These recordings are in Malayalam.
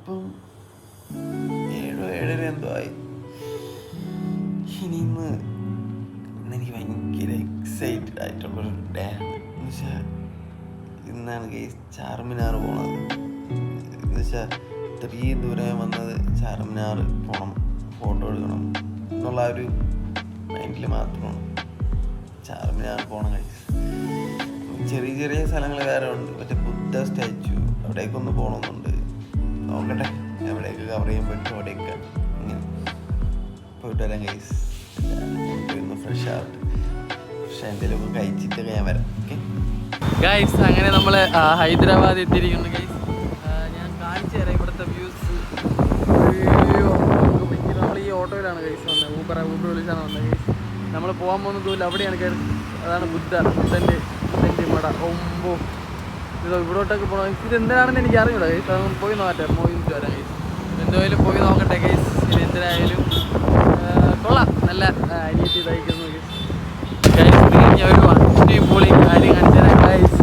ഇപ്പം 7-7:30 എന്തോ ആയി. ഇന്ന് എനിക്ക് ഭയങ്കര എക്സൈറ്റഡ് ആയിട്ടുള്ളൊരു ഡേ ആണ്. എന്ന് വെച്ചാൽ ഇന്നാണ് ഗൈസ് ചാർമിനാർ പോണത്. എന്ന് വെച്ചാൽ ഇത്രയും ദൂരം വന്നത് ചാർമിനാർ പോകണം, ഫോട്ടോ എടുക്കണം എന്നുള്ള ഒരു മൈൻഡിൽ മാത്രമാണ് ചാർമിനാർ പോകണം ഗൈസ്. ചെറിയ ചെറിയ സ്ഥലങ്ങൾ വേറെ ഉണ്ട്, മറ്റേ ബുദ്ധ സ്റ്റാച്ചു അവിടേക്കൊന്ന് പോകണമെന്നുണ്ട്. നോക്കട്ടെ എവിടെയൊക്കെ കവർ ചെയ്യാൻ പറ്റും അവിടെയൊക്കെ ഇങ്ങനെ പോയിട്ട് വരാം ഗൈസ്. ഒന്ന് ഫ്രഷ് ആവട്ടെ, ഫ്രഷ് എന്തെങ്കിലുമൊക്കെ കഴിച്ചിട്ടൊക്കെ ഞാൻ വരാം. ഓക്കെ ഗൈസ്, അങ്ങനെ നമ്മൾ ഹൈദരാബാദ് എത്തിയിരിക്കുന്നു ഗൈസ്. ഞാൻ കാണിച്ചു തരാം ഇവിടുത്തെ വ്യൂസ്. നമ്മൾ ഈ ഓട്ടോയിലാണ് ഗൈസ് വന്നത്, ഊബർ വിളിച്ചാണ് വന്നത് ഗൈസ്. നമ്മൾ പോകാൻ പോകുന്ന ദൂരം അവിടെയാണ് ഗൈസ്. അതാണ് ബുദ്ധൻ്റെ മട. ഒമ്പോ ഇത് ഇവിടോട്ടൊക്കെ പോകണം. ഇത് എന്താണെന്ന് എനിക്ക് അറിഞ്ഞൂടാ ഗൈസ്. അതൊന്ന് പോയി നോക്കട്ടെ, പോയിട്ട് വരാം ഗൈസ്. എന്തായാലും പോയി നോക്കട്ടെ ഗൈസ്. ഇത് എന്തിനായാലും കൊള്ളാം, നല്ല അനിയത്തി തയ്ക്കുന്നു ഗൈസ്. ഞാൻ ഒരു അടിപൊളി കാര്യം കാണിച്ചു തരാം ഗൈസ്.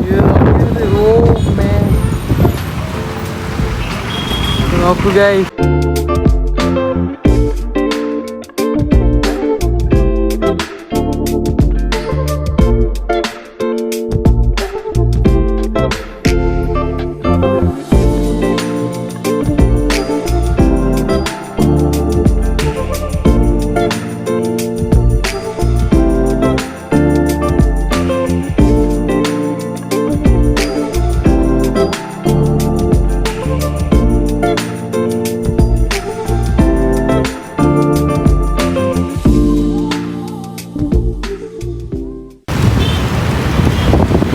ഇത് നോക്കൂ ഗൈസ്.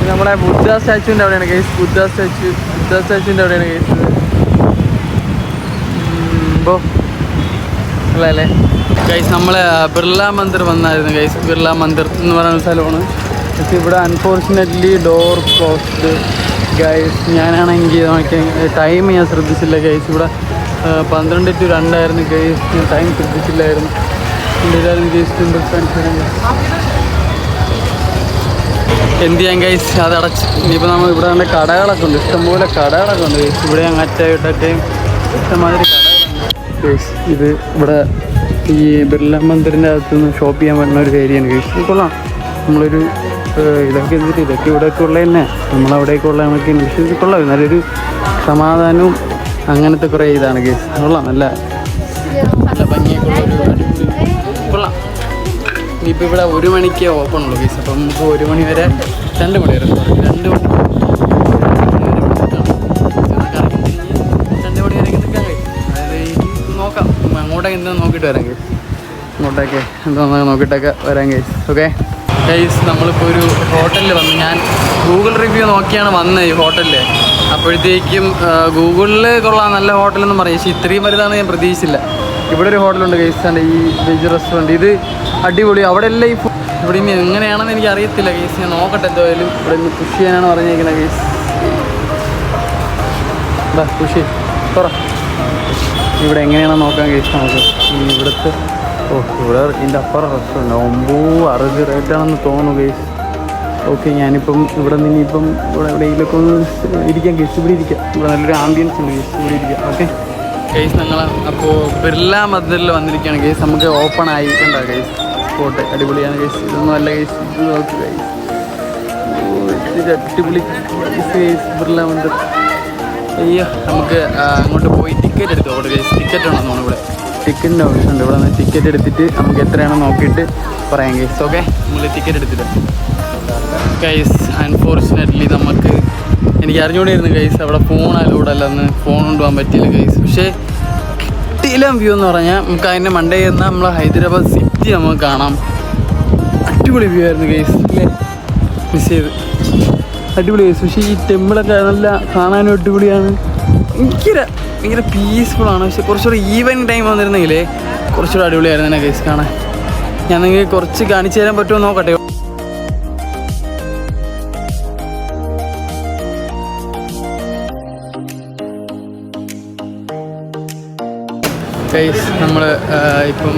നമ്മുടെ ബുദ്ധ സ്റ്റാച്ചുവിൻ്റെ അവിടെയാണ് ഗൈസ്. ബുദ്ധ സ്റ്റാച്ചുവിൻ്റെ അവിടെയാണ് ഗൈസ്. ഇപ്പോൾ അല്ലേ ഗൈസ്, നമ്മൾ ബിർള മന്ദിർ വന്നായിരുന്നു ഗൈസ്. ബിർള മന്ദിർ എന്ന് പറയുന്ന സ്ഥലമാണ്. പക്ഷേ ഇവിടെ അൺഫോർച്ചുനേറ്റ്ലി ഡോർ ക്ലോസ്ഡ് ഗൈസ്. ഞാനാണെങ്കിൽ ടൈം ഞാൻ ശ്രദ്ധിച്ചില്ല ഗൈസ്. ഇവിടെ 12 to 2 ആയിരുന്നു ഗൈസ്. ഞാൻ ടൈം ശ്രദ്ധിച്ചില്ലായിരുന്നു. ഗൈസ് എന്ത് ചെയ്യാൻ ഗൈസ്, അത് അടച്ച്. ഇനിയിപ്പോൾ നമ്മൾ ഇവിടെ നല്ല കടകളൊക്കെ ഉണ്ട്, ഇഷ്ടംപോലെ കടകളൊക്കെ ഉണ്ട് ഗൈസ്. ഇവിടെ അറ്റമായിട്ടൊക്കെയും ഇഷ്ടംമാതിരി കടകളുണ്ട് ഗൈസ്. ഇത് ഇവിടെ ഈ ബിർള മന്ദിറിൻ്റെ അകത്തുനിന്ന് ഷോപ്പ് ചെയ്യാൻ പറ്റുന്ന ഒരു ഏരിയയാണ് ഗൈസ്. ഇത് കൊള്ളാം. നമ്മളൊരു ഇതൊക്കെ എന്തിട്ട് ഇതൊക്കെ ഇവിടെയൊക്കെ ഉള്ളത് തന്നെ, നമ്മളവിടെയൊക്കെ ഉള്ള കണക്ക്. പക്ഷേ ഇത് കൊള്ളാം, നല്ലൊരു സമാധാനവും അങ്ങനത്തെ കുറേ ഇതാണ് ഗൈസ്. കൊള്ളാം, നല്ല നല്ല ഭംഗിയൊക്കെ ഉള്ളൊരു അടിപൊളി കൊള്ളാം. ഇനിയിപ്പോൾ ഇവിടെ 1 മണിക്ക് ഓപ്പൺ ഉള്ളൂ ഗൈസ്. അപ്പം നമുക്ക് 1 മണി വരെ 2 മണി വരെ 2 മണി വരെ നിൽക്കാൻ കഴിയും. അതായത് നോക്കാം, അങ്ങോട്ടേക്ക് എന്താണെന്ന് നോക്കിയിട്ട് വരാം ഗൈസ്. അങ്ങോട്ടേക്ക് എന്താണെന്ന് നോക്കിയിട്ടൊക്കെ വരാം ഗൈസ്. ഓക്കെ ഗൈസ്, നമ്മളിപ്പോൾ ഒരു ഹോട്ടലിൽ വന്നു. ഞാൻ ഗൂഗിൾ റിവ്യൂ നോക്കിയാണ് വന്നത് ഈ ഹോട്ടലിൽ. അപ്പോഴത്തേക്കും ഗൂഗിളിൽ കൊള്ളാം, നല്ല ഹോട്ടലെന്ന് പറയും. പക്ഷേ ഇത്രയും വലുതാണെന്ന് ഞാൻ പ്രതീക്ഷിച്ചില്ല. ഇവിടെ ഒരു ഹോട്ടലുണ്ട് ഗൈസ്, ഈ വെജ് റെസ്റ്റോറൻറ്റ്. ഇത് അടിപൊളി. അവിടെ എല്ലാം ഈ ഇവിടെ ഇനി എങ്ങനെയാണെന്ന് എനിക്ക് അറിയത്തില്ല ഗൈസ്. ഞാൻ നോക്കട്ടെ എന്തായാലും. ഇവിടെ ഇന്ന് പുഷ് ചെയ്യാനാണ് പറഞ്ഞേക്കുന്നത് ഗൈസ്. പുഷ് പറ ഇവിടെ എങ്ങനെയാണെന്ന് നോക്കാം ഗൈസ് നമുക്ക്. ഇവിടുത്തെ ഇവിടെ ഇതിൻ്റെ അപ്പുറം റെസ്റ്റോറൻറ്റ് 9 റേറ്റാണെന്ന് തോന്നുന്നു ഗൈസ്. ഓക്കെ, ഞാനിപ്പം ഇവിടെ നിന്ന് ഇനിയിപ്പം ഇവിടെ എവിടെയെങ്കിലൊക്കെ ഒന്ന് ഇരിക്കാം ഗൈസ്. ഇവിടെ ഇരിക്കാം, ഇവിടെ നല്ലൊരു ആംബിയൻസ് ഉണ്ട് ഗൈസ്. ഇവിടെ ഇരിക്കാം. ഓക്കെ ഗൈസ്, ഞങ്ങൾ അപ്പോൾ ബിർള മന്ദിറിൽ വന്നിരിക്കുകയാണ് ഗൈസ്. നമുക്ക് ഓപ്പൺ ആയിട്ടുണ്ടോ ഗൈസ്? സ്പോട്ട് അടിപൊളിയാണ് ഗൈസ്. ഇതൊന്നും അല്ല ഗൈസ്, ഇത് നോക്ക് ഗൈസ്. ഇത് അടിപൊളി ഗൈസ്, ബിർള മന്ദിർ. അയ്യോ, നമുക്ക് അങ്ങോട്ട് പോയി ടിക്കറ്റ് എടുത്ത് ഓർഡർ ഗൈസ്. ടിക്കറ്റ് ഉണ്ടെന്ന് തോന്നുന്നു ഇവിടെ. ടിക്കറ്റിൻ്റെ ഓപ്ഷൻ ഉണ്ട്. ഇവിടെ നിന്ന് ടിക്കറ്റ് എടുത്തിട്ട് നമുക്ക് എത്രയാണെന്ന് നോക്കിയിട്ട് പറയാം ഗൈസ്. ഓക്കെ, നമ്മൾ ടിക്കറ്റ് എടുത്തിട്ട് ഗൈസ്. അൺഫോർച്ചുനേറ്റ്ലി എനിക്ക് അറിഞ്ഞുകൊണ്ടിരുന്നു ഗൈസ്, അവിടെ ഫോൺ അലൗഡ് അല്ലെന്ന്. ഫോൺ കൊണ്ടുപോകാൻ പറ്റിയില്ല ഗൈസ്. പക്ഷേ കിട്ടിയില്ല വ്യൂ എന്ന് പറഞ്ഞാൽ നമുക്ക് അതിൻ്റെ മണ്ടേ ചെന്നാൽ നമ്മൾ ഹൈദരാബാദ് സിറ്റി നമുക്ക് കാണാം. അടിപൊളി വ്യൂ ആയിരുന്നു ഗൈസ്. അല്ലേ, മിസ് ചെയ്ത്. അടിപൊളി ഗൈസ്. പക്ഷേ ഈ ടെമ്പിളൊക്കെ നല്ല കാണാനും അടിപൊളിയാണ്. ഭയങ്കര പീസ്ഫുള്ളാണ്. പക്ഷെ കുറച്ചുകൂടെ ഈവനിങ് ടൈം വന്നിരുന്നെങ്കിലേ കുറച്ചുകൂടെ അടിപൊളിയായിരുന്നു തന്നെ ഗൈസ് കാണാൻ. ഞാൻ നിങ്ങൾക്ക് കുറച്ച് കാണിച്ചു തരാൻ പറ്റുമോ നോക്കട്ടെ. ഗൈസ്, നമ്മൾ ഇപ്പം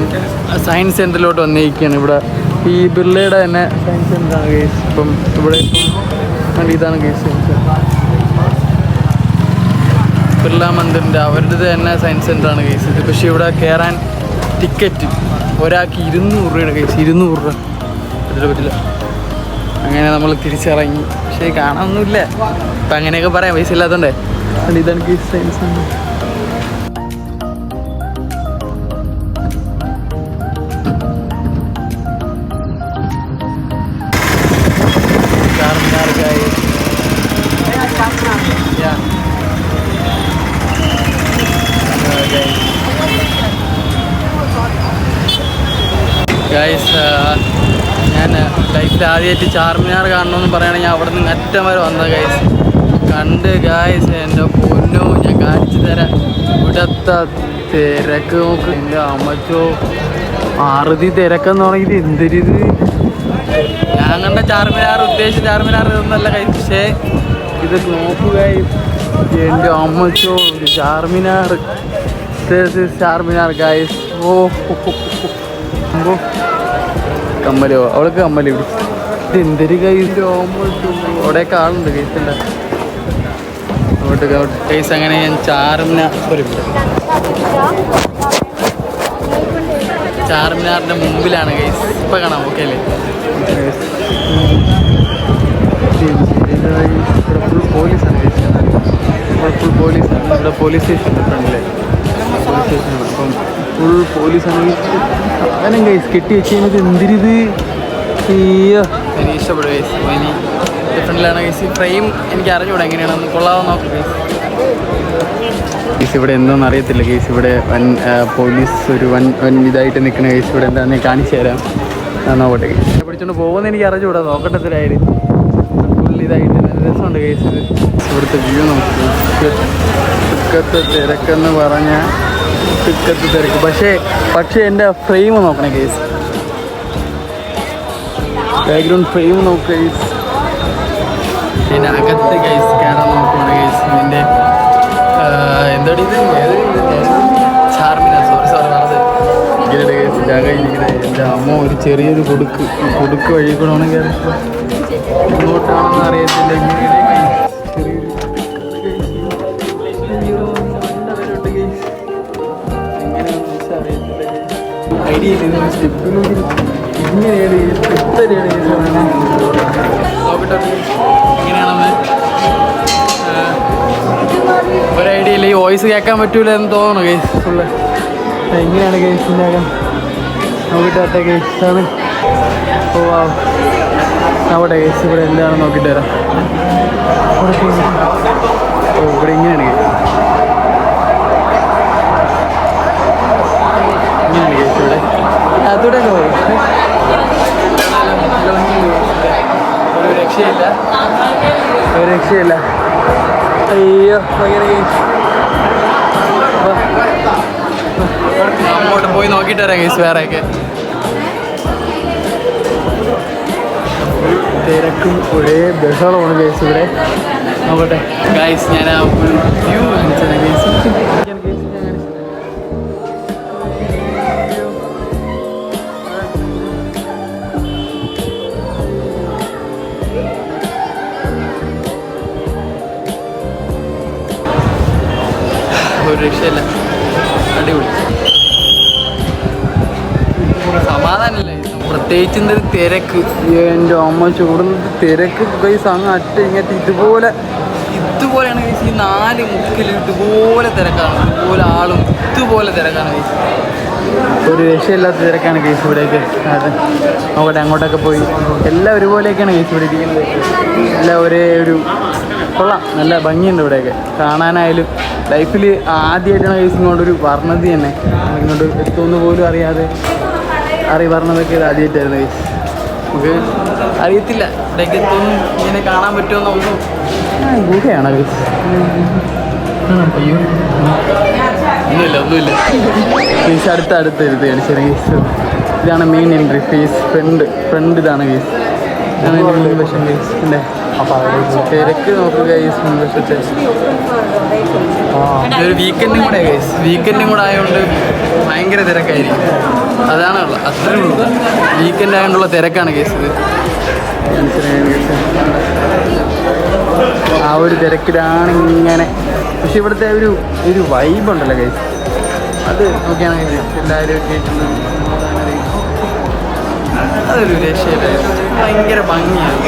സയൻസ് സെൻറ്ററിലോട്ട് വന്നിരിക്കുകയാണ്. ഇവിടെ ഈ ബിർളയുടെ തന്നെ സയൻസ് സെൻ്ററാണ് ഗൈസ്. ഇപ്പം ഇവിടെ ഇപ്പം ഇതാണ് ഗൈസ് സയൻസ് സെൻ്റർ. ബിർള മന്ദിറിൻ്റെ അവരുടെ തന്നെ സയൻസ് സെൻ്ററാണ് കേസ് ഇത്. പക്ഷേ ഇവിടെ കയറാൻ ടിക്കറ്റ് ഒരാൾക്ക് 200 രൂപയുടെ കേസ്. 200 രൂപ പറ്റില്ല. അങ്ങനെ നമ്മൾ തിരിച്ചിറങ്ങി. പക്ഷേ കാണാനൊന്നുമില്ല. അപ്പം അങ്ങനെയൊക്കെ പറയാം, പൈസ ഇല്ലാത്തതുകൊണ്ടേ. ഇതാണ് കേസ് സയൻസ് സെൻ്റർ. ഗൈസ് ഞാൻ ലൈഫിൽ ആദ്യമായിട്ട് ചാർമിനാർ കാണണമെന്ന് പറയുകയാണെങ്കിൽ അവിടെ നിന്ന് അറ്റം വരെ വന്നത് ഗൈസ്. കണ്ട് ഗൈസ് എൻ്റെ പൊന്നോ ഞാൻ കാണിച്ചു തരാം. ഇവിടുത്തെ തിരക്ക് നോക്ക്. എൻ്റെ അമ്മച്ചോ ആറുതി തിരക്കെന്ന് പറഞ്ഞത് എന്തൊരിത്. ഞാൻ കണ്ട ചാർമിനാർ ഉദ്ദേശിച്ച ചാർമിനാർ ഇതൊന്നല്ല ഗൈസ്. പക്ഷേ ഇത് നോക്കുക എൻ്റെ അമ്മച്ചോ ചാർമിനാർ. ചാർമിനാർ ഗൈസ്. ഓ കമ്മലോ അവൾക്ക് കമ്മല് ഇത് എന്തൊരു കൈസ്. അവിടെയൊക്കെ ആളുണ്ട് കേസില്ല. അങ്ങോട്ട് കേസ്. അങ്ങനെ ഞാൻ ചാർമിനാറിൻ്റെ മുമ്പിലാണ് കേസ്. ഇപ്പം കാണാം. ഓക്കെ അല്ലേ? ഇവിടെ ഫുൾ പോലീസാണ് കേസ്. ഇവിടെ ഫുൾ പോലീസാണ്. ഇവിടെ പോലീസ് സ്റ്റേഷൻ ഫ്രണ്ടിലെ പോലീസ് സ്റ്റേഷനാണ്. അപ്പം ഫുൾ പോലീസാണ്. അങ്ങനെ ഗൈസ് കെട്ടി വെച്ച് കഴിഞ്ഞത് എന്തിരിത്. അയ്യോ എനിക്ക് ഇഷ്ടപ്പെടും ഗൈസ്. ഇനി ഡിഫറെൻറ്റിലാണ് ഗൈസ്. ഈ ഫ്രെയിം എനിക്ക് അറിഞ്ഞൂടെ എങ്ങനെയാണെന്ന്. കൊള്ളാതെ നോക്കാം ഗൈസ്. ഗൈസ് ഇവിടെ എന്തോന്ന് അറിയത്തില്ല ഗൈസ്. ഇവിടെ പോലീസ് ഒരു വൻ ഇതായിട്ട് നിൽക്കുന്ന ഗൈസ്. ഇവിടെ എന്താണെന്ന് ഞാൻ കാണിച്ചു തരാം. നോക്കട്ടെ ഗൈസ്. പിടിച്ചോണ്ട് പോകുന്ന എനിക്ക് അറിഞ്ഞൂടാ. നോക്കട്ടെ തരായാലും ഫുൾ ഇതായിട്ട് നല്ല രസമുണ്ട് ഗൈസ്. ഇത് ഇവിടുത്തെ വ്യൂ നോക്കി. തിക്കത്തെ തിരക്കെന്ന് പറഞ്ഞാൽ തിക്കത്ത് തിരക്ക്. പക്ഷേ എൻ്റെ ഫ്രെയിം നോക്കണേ ഗൈസ്. ബാക്ക്ഗ്രൗണ്ട് ഫ്രെയിം നോക്കുക ഗൈസ്. പിന്നെ അകത്ത് ഗൈസ് കയറാൻ നോക്കുകയാണ് ഗൈസ്. ഇതിൻ്റെ എന്താണ് ഇത് ചാർമിനാർ. സോറി പറഞ്ഞത് ഇങ്ങനെ ഗൈസ്. ജാഗയിരിക്കണേ എൻ്റെ അമ്മ ഒരു ചെറിയൊരു കൊടുക്ക് വഴി കൂടെ വേണം കയറി. ഇങ്ങോട്ടാണെന്ന് അറിയത്തില്ല. ഇങ്ങനെ ഐഡിയ സ്റ്റെപ്പിലൂടെ ഇങ്ങനെയാണ് എത്രയാണ് നോക്കട്ടെ ഇങ്ങനെയാണെന്ന് ഒരു ഐഡിയ ഇല്ല. ഈ വോയിസ് കേൾക്കാൻ പറ്റൂല എന്ന് തോന്നണം കേസ്. ഫുള്ള് ഇങ്ങനെയാണ് കേസിൻ്റെ ആകാൻ. നോക്കിട്ടെ കേസ് ആണ്. ഓ അവിടെ കേസ്. ഇവിടെ എന്താണെന്ന് നോക്കിയിട്ട് വരാം. ഓ ഇവിടെ ഇങ്ങനെയാണ് കേസ്. ഇങ്ങനെയാണ് കേസ്. ഇവിടെ അതൂടെയൊക്കെ പോയി. ഒരു രക്ഷയില്ല. അയ്യോ ഭയങ്കര കേസ്. അങ്ങോട്ട് പോയി നോക്കിയിട്ട് വരാം കേസ്. വേറെയൊക്കെ തിരക്കും ഒരേ ബഹളമാണ് കേസ് ഇവിടെ. നോക്കട്ടെ ഗൈസ്. ഞാൻ ആ വ്യൂ കാണിച്ചത് കേസ്. ഒരു രക്ഷയില്ല. അടിപൊളി. സമാധാനമില്ല. പ്രത്യേകിച്ച് എന്തൊരു തിരക്ക്. എൻ്റെ അമ്മ ചൂടുന്നത് തിരക്ക് ഗൈസ്. അങ്ങ് ഇങ്ങോട്ട് ഇതുപോലെയാണ് ഗൈസ്. ഈ 4 മുക്കിൽ ഇതുപോലെ തിരക്കാണ്. ഇതുപോലെ ആളും ഇതുപോലെ തിരക്കാണ് ഗൈസ്. ഒരു രക്ഷയില്ലാത്ത തിരക്കാണ് ഗൈസ് ഇവിടേക്ക്. അതെ നോക്കട്ടെ. അങ്ങോട്ടൊക്കെ പോയി എല്ലാം ഒരുപോലെയൊക്കെയാണ് ഗൈസ് ഇവിടെ ഇരിക്കുന്നത്. എല്ലാം ഒരേ ഒരു കൊള്ളാം. നല്ല ഭംഗിയുണ്ട് ഇവിടെയൊക്കെ കാണാനായാലും. ലൈഫിൽ ആദ്യമായിട്ടാണ് ഗൈസ് ഇങ്ങോട്ടൊരു വർണ്ണതി തന്നെ. ഇങ്ങോട്ട് എത്തുമെന്ന് പോലും അറിയാതെ പറഞ്ഞതൊക്കെ ഇത് ആദ്യമായിട്ടായിരുന്നു ഗൈസ്. നമുക്ക് അറിയത്തില്ല ഇവിടേക്ക് എത്തുമെന്നും ഇങ്ങനെ കാണാൻ പറ്റുമെന്നൊന്നും. ഗുഹയാണോ ഗൈസ്? അയ്യോ ഒന്നുമില്ല ഗൈസ്. അടുത്ത് ഇരുത്തുകയാണ് ശരി ഗൈസ്. ഇതാണ് മെയിൻ എൻട്രി. ഫ്രണ്ട് ഇതാണ് ഗൈസ്. ഇതാണ് മുൻവശം ഗൈസ്. അല്ലേ തിരക്ക് നോക്കുക ഗൈസ്. മുൻവശത്തെ ഇതൊരു വീക്കെൻഡും കൂടെ ഗൈസ്. വീക്കെൻഡും കൂടെ ആയതുകൊണ്ട് ഭയങ്കര തിരക്കായിരിക്കും. അതാണ് അത്രേ ഉള്ളൂ. വീക്കെൻഡ് ആയതുകൊണ്ടുള്ള തിരക്കാണ് ഗൈസ് ഇത്. ആ ഒരു തിരക്കിലാണ് ഇങ്ങനെ പക്ഷെ ഇവിടുത്തെ ഒരു വൈബ് ഉണ്ടല്ലോ ഗൈസ്, അത് നോക്കിയാണെങ്കിൽ എല്ലാവരും കേട്ടിട്ടുണ്ട്. അതൊരു രക്ഷയില്ല, ഭയങ്കര ഭംഗിയാണ്.